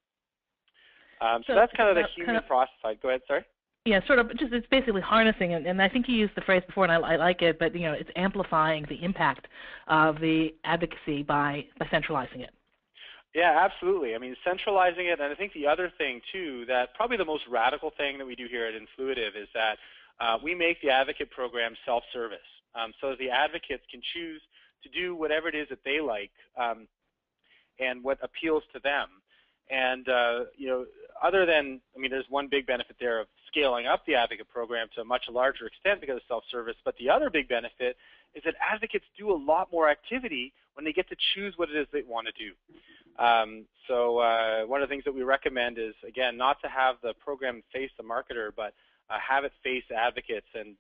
So that's kind of the human process side. Go ahead, sorry. Yeah, sort of. It's basically harnessing, and I think you used the phrase before, and I like it. But it's amplifying the impact of the advocacy by centralizing it. Yeah, absolutely. I mean, centralizing it, and I think the other thing too, that probably the most radical thing that we do here at Influitive is that we make the advocate program self-service, so the advocates can choose to do whatever it is that they like and what appeals to them. And other than, there's one big benefit there of scaling up the advocate program to a much larger extent because of self-service, but the other big benefit is that advocates do a lot more activity when they get to choose what it is they want to do. One of the things that we recommend is, again, not to have the program face the marketer, but have it face advocates and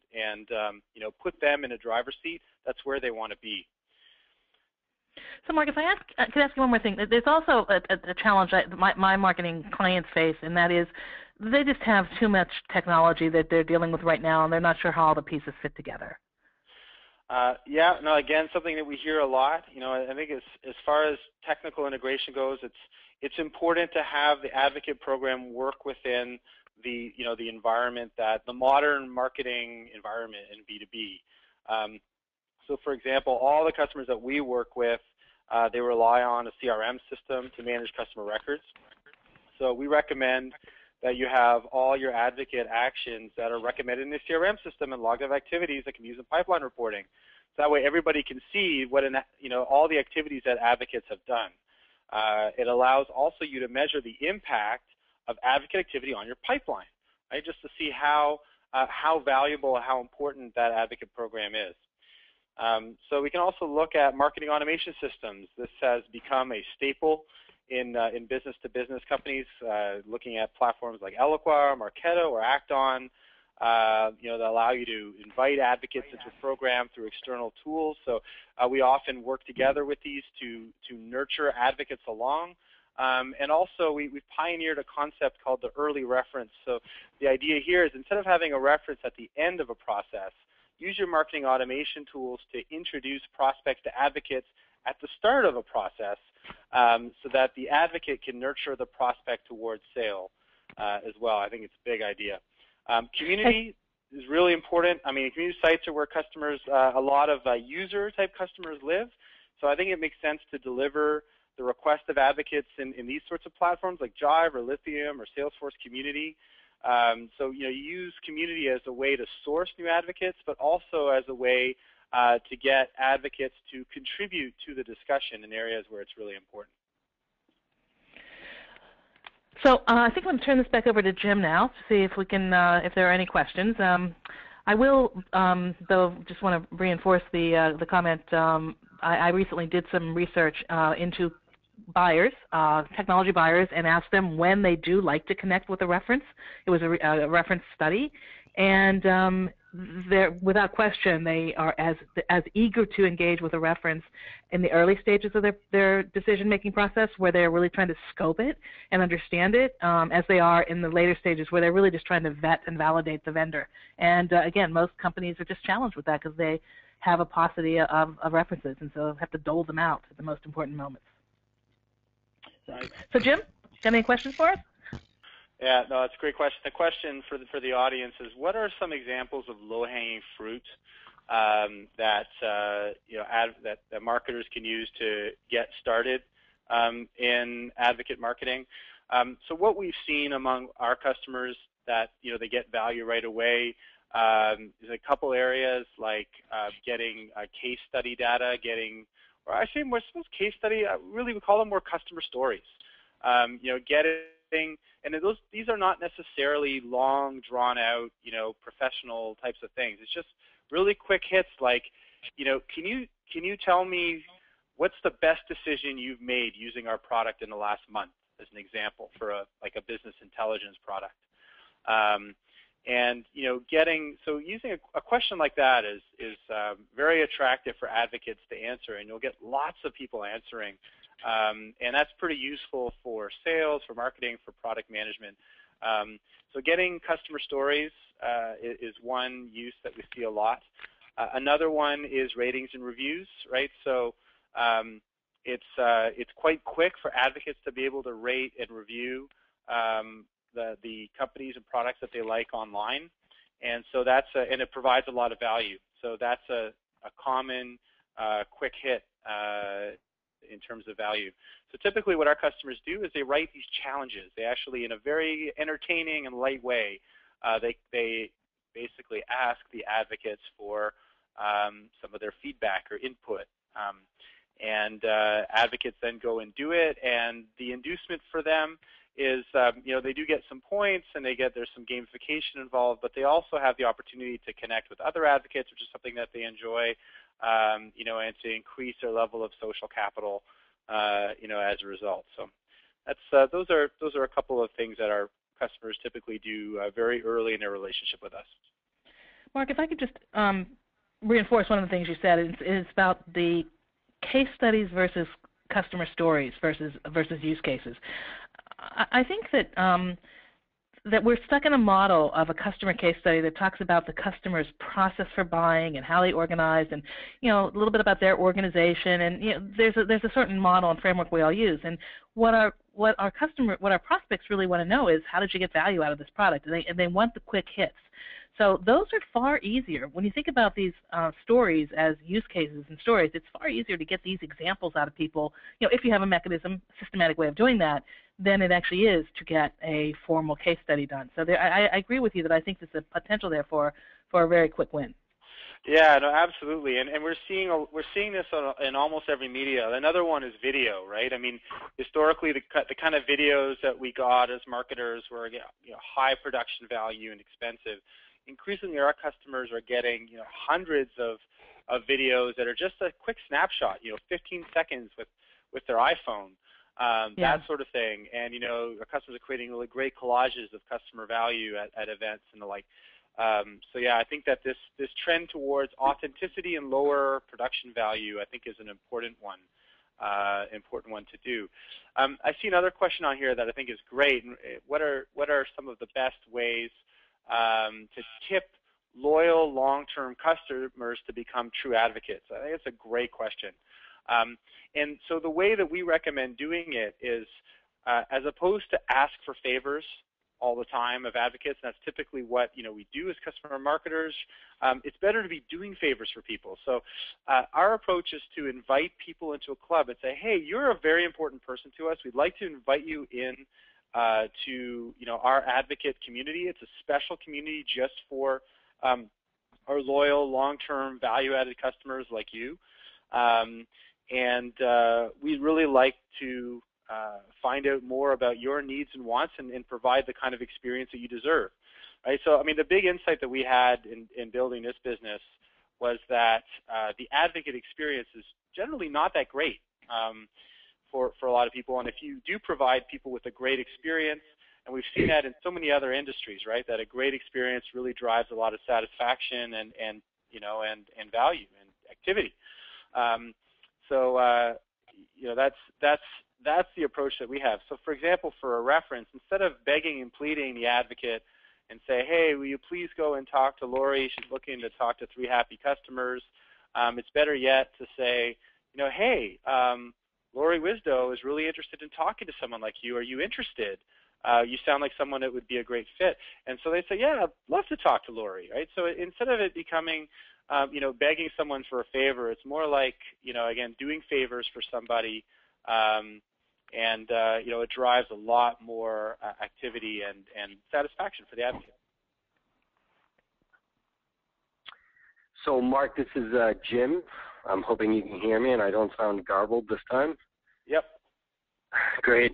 put them in a driver's seat. That's where they want to be. So, Mark, if I could ask you one more thing. There's also a challenge that my marketing clients face, and that is they just have too much technology that they're dealing with right now, and they're not sure how all the pieces fit together. Again, something that we hear a lot. I think as far as technical integration goes, it's important to have the advocate program work within the environment, that the modern marketing environment in B2B. So, for example, all the customers that we work with, they rely on a CRM system to manage customer records. So we recommend that you have all your advocate actions that are recommended in the CRM system and logged of activities that can be used in pipeline reporting. So that way everybody can see what all the activities that advocates have done. It allows also you to measure the impact of advocate activity on your pipeline, right? Just to see how valuable, how important that advocate program is. So we can also look at marketing automation systems. This has become a staple in business-to-business companies, looking at platforms like Eloqua, Marketo, or Acton, that allow you to invite advocates into a program through external tools. So we often work together with these to nurture advocates along. And also we've pioneered a concept called the early reference. So the idea here is instead of having a reference at the end of a process, use your marketing automation tools to introduce prospects to advocates at the start of a process so that the advocate can nurture the prospect towards sale as well. I think it's a big idea. Community is really important. Community sites are where customers, a lot of user-type customers live. So I think it makes sense to deliver the request of advocates in these sorts of platforms like Jive or Lithium or Salesforce Community. So you use community as a way to source new advocates, but also as a way to get advocates to contribute to the discussion in areas where it's really important. So I think I'm going to turn this back over to Jim now to see if we can, if there are any questions. I will, though, just want to reinforce the comment. I recently did some research into buyers, technology buyers, and asked them when they do like to connect with a reference. It was a reference study, and without question, they are as eager to engage with a reference in the early stages of their decision-making process, where they're really trying to scope it and understand it, as they are in the later stages, where they're really just trying to vet and validate the vendor. And again, most companies are just challenged with that because they have a paucity of references, and so have to dole them out at the most important moments. Right. So, Jim, got any questions for us? Yeah, no, that's a great question. The question for the audience is, what are some examples of low-hanging fruit that marketers can use to get started in advocate marketing? So what we've seen among our customers that they get value right away is a couple areas like getting case study data, or I say more case study. Really, we call them more customer stories. Getting, and these are not necessarily long, drawn-out, professional types of things. It's just really quick hits like, can you tell me what's the best decision you've made using our product in the last month, as an example, for a business intelligence product. Using a question like that is very attractive for advocates to answer, and you'll get lots of people answering. And that's pretty useful for sales, for marketing, for product management. So getting customer stories is one use that we see a lot. Another one is ratings and reviews, right? So it's quite quick for advocates to be able to rate and review the companies and products that they like online, and so and it provides a lot of value. So that's a common quick hit in terms of value. So typically what our customers do is they write these challenges. They actually, in a very entertaining and light way, they basically ask the advocates for some of their feedback or input. And advocates then go and do it, and the inducement for them is, they do get some points, and there's some gamification involved, but they also have the opportunity to connect with other advocates, which is something that they enjoy, and to increase their level of social capital, as a result. So that's those are a couple of things that our customers typically do very early in their relationship with us. Mark, if I could just reinforce one of the things you said, is about the case studies versus customer stories versus use cases. I think that that we're stuck in a model of a customer case study that talks about the customer's process for buying and how they organize, and a little bit about their organization, and there's a certain model and framework we all use. And what our prospects really want to know is, how did you get value out of this product? And they want the quick hits. So those are far easier. When you think about these stories as use cases and stories, it's far easier to get these examples out of people, if you have a systematic way of doing that, than it actually is to get a formal case study done. So I agree with you that I think there's a potential there for a very quick win. Yeah, no, absolutely, and we're seeing this in almost every media. Another one is video, right? I mean, historically, the kind of videos that we got as marketers were high production value and expensive. Increasingly, our customers are getting hundreds of videos that are just a quick snapshot, 15 seconds with their iPhone, that sort of thing. And our customers are creating really great collages of customer value at events and the like. So yeah, I think that this trend towards authenticity and lower production value, I think, is an important one to do. I see another question on here that I think is great. What are some of the best ways to tip loyal long-term customers to become true advocates? I think it's a great question. And so the way that we recommend doing it is, as opposed to ask for favors all the time of advocates, and that's typically what we do as customer marketers, it's better to be doing favors for people. So our approach is to invite people into a club and say, hey, you're a very important person to us. We'd like to invite you in to our advocate community. It's a special community just for our loyal, long-term, value-added customers like you. And we'd really like to find out more about your needs and wants and provide the kind of experience that you deserve. Right? So, I mean, the big insight that we had in building this business was that the advocate experience is generally not that great. for a lot of people. And if you do provide people with a great experience, and we've seen that in so many other industries, right? That a great experience really drives a lot of satisfaction and you know, and value and activity. You know, that's the approach that we have. So, for example, for a reference, instead of begging and pleading the advocate and say, hey, will you please go and talk to Lori? She's looking to talk to 3 happy customers. It's better yet to say, you know, hey, Lori Wisdo is really interested in talking to someone like you. Are you interested? You sound like someone that would be a great fit. And so they say, yeah, I'd love to talk to Lori, right? So instead of it becoming, you know, begging someone for a favor, it's more like, you know, again, doing favors for somebody, you know, it drives a lot more activity and satisfaction for the advocate. So, Mark, this is Jim. I'm hoping you can hear me and I don't sound garbled this time. Yep. Great.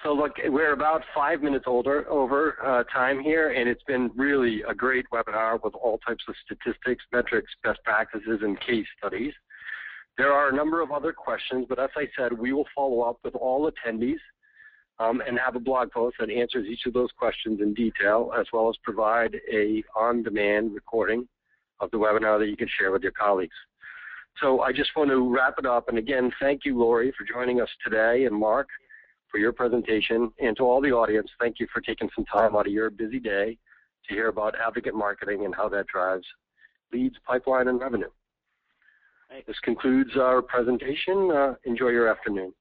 So, look, we're about 5 minutes over time here, and it's been really a great webinar with all types of statistics, metrics, best practices, and case studies. There are a number of other questions, but as I said, we will follow up with all attendees and have a blog post that answers each of those questions in detail, as well as provide a on-demand recording of the webinar that you can share with your colleagues. So I just want to wrap it up, and again, thank you, Lori, for joining us today, and Mark for your presentation, and to all the audience, thank you for taking some time out of your busy day to hear about advocate marketing and how that drives leads, pipeline, and revenue. This concludes our presentation. Enjoy your afternoon.